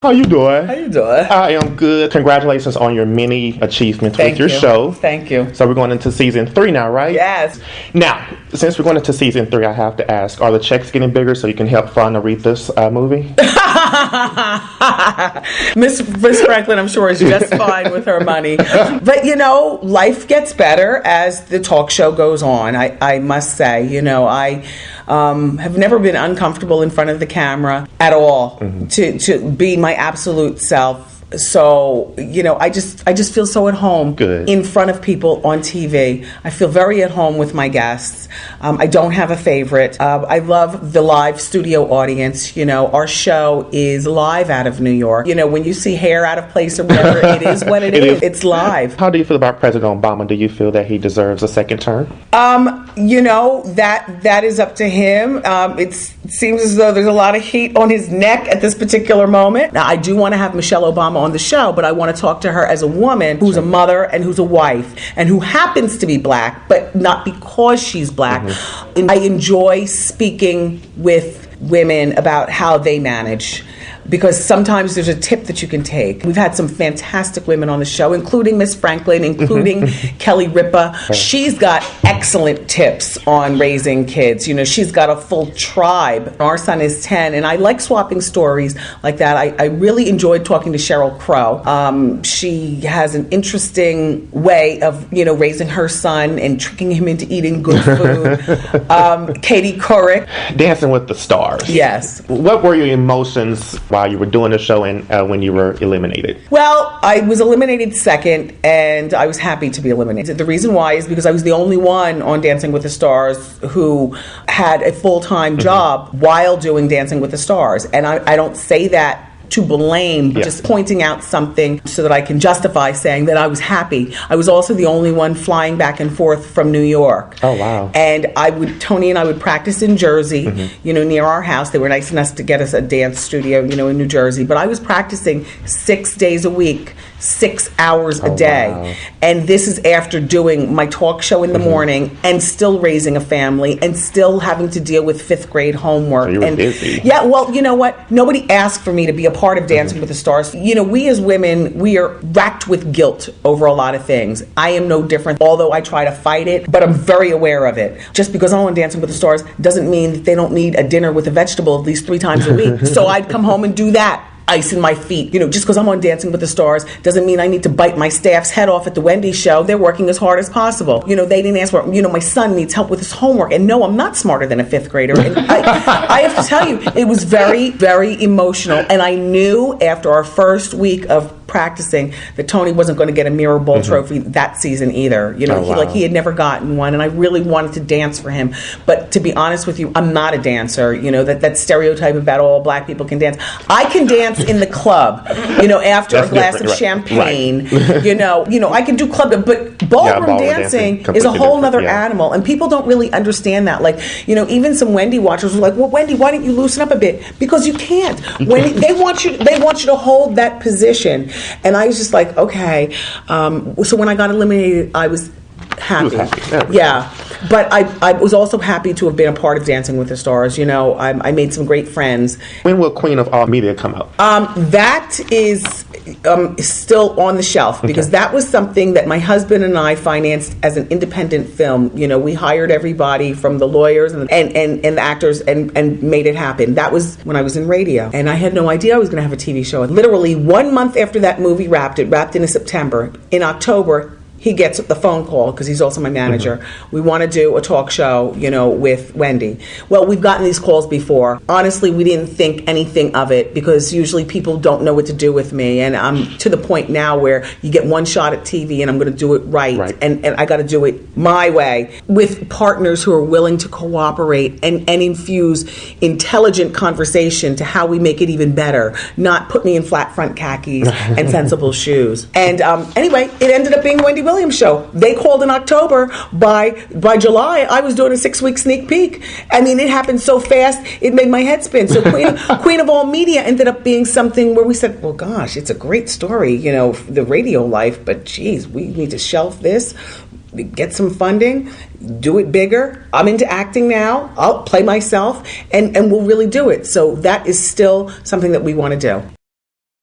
How you doing? How you doing? I am good. Congratulations on your many achievements with your show. Thank you. So we're going into season 3 now, right? Yes. Now, since we're going into season 3, I have to ask, are the checks getting bigger so you can help fund Aretha's movie? Miss Franklin, I'm sure, is just fine with her money. But, life gets better as the talk show goes on. I must say, I have never been uncomfortable in front of the camera at all to be my absolute self. So, I just feel so at home in front of people on TV. I feel very at home with my guests. I don't have a favorite. I love the live studio audience. Our show is live out of New York. When you see hair out of place or whatever, it is what it is. It's live. How do you feel about President Obama? Do you feel that he deserves a second term? That is up to him. It seems as though there's a lot of heat on his neck at this particular moment. Now, I do want to have Michelle Obama on the show, but I want to talk to her as a woman who's a mother and who's a wife and who happens to be black, but not because she's black. And I enjoy speaking with women about how they manage, because sometimes there's a tip that you can take. We've had some fantastic women on the show, including Miss Franklin, including Kelly Ripa. She's got excellent tips on raising kids. She's got a full tribe. Our son is 10, and I like swapping stories like that. I really enjoyed talking to Sheryl Crow. She has an interesting way of, raising her son and tricking him into eating good food. Katie Couric. Dancing with the Stars. Yes. What were your emotions while you were doing the show and when you were eliminated? Well, I was eliminated second, and I was happy to be eliminated. The reason why is because I was the only one on Dancing with the Stars who had a full-time job while doing Dancing with the Stars. And I don't say that to blame, but just pointing out something so that I can justify saying that I was happy. I was also the only one flying back and forth from New York. Oh, wow. And Tony and I would practice in Jersey, near our house. They were nice enough to get us a dance studio, in New Jersey. But I was practicing 6 days a week, 6 hours a day. Wow. And this is after doing my talk show in the morning and still raising a family and still having to deal with 5th grade homework. So you were busy. Yeah, well, you know what? Nobody asked for me to be a part of Dancing with the Stars. We as women, we are racked with guilt over a lot of things. I am no different, although I try to fight it, but I'm very aware of it. Just because I'm on Dancing with the Stars doesn't mean that they don't need a dinner with a vegetable at least 3 times a week. So I'd come home and do that. Ice in my feet. Just because I'm on Dancing with the Stars doesn't mean I need to bite my staff's head off at the Wendy show. They're working as hard as possible. They didn't ask for, my son needs help with his homework. And no, I'm not smarter than a 5th grader. And I have to tell you, it was very, very emotional. And I knew after our first week of practicing that Tony wasn't going to get a Mirror Ball trophy that season either. He had never gotten one, and I really wanted to dance for him. But to be honest with you, I'm not a dancer. That stereotype about all black people can dance. I can dance in the club, after a glass of champagne. Right. I can do club, but ballroom dancing is a whole other animal, and people don't really understand that. Even some Wendy watchers were like, "Well, Wendy, why don't you loosen up a bit?" Because you can't. When they want you to hold that position. And I was just like, okay. So when I got eliminated, I was happy. Yeah. But I was also happy to have been a part of Dancing with the Stars. I made some great friends. When will Queen of All Media come out? That is still on the shelf, because that was something that my husband and I financed as an independent film. We hired everybody from the lawyers and the actors and made it happen. That was when I was in radio, and I had no idea I was going to have a TV show. Literally 1 month after that movie wrapped in September. In October, he gets the phone call, because he's also my manager. We want to do a talk show, with Wendy. Well, we've gotten these calls before. Honestly, we didn't think anything of it, because usually people don't know what to do with me. And I'm to the point now where you get one shot at TV, and I'm going to do it right. And I got to do it my way, with partners who are willing to cooperate and infuse intelligent conversation to how we make it even better, not put me in flat front khakis and sensible shoes. And anyway, it ended up being Wendy Williams show. They called in October. By July, I was doing a 6-week sneak peek. I mean, it happened so fast, it made my head spin. So Queen of All Media ended up being something where we said, well, gosh, it's a great story, the radio life, but geez, we need to shelf this, get some funding, do it bigger. I'm into acting now. I'll play myself, and we'll really do it. So that is still something that we want to do.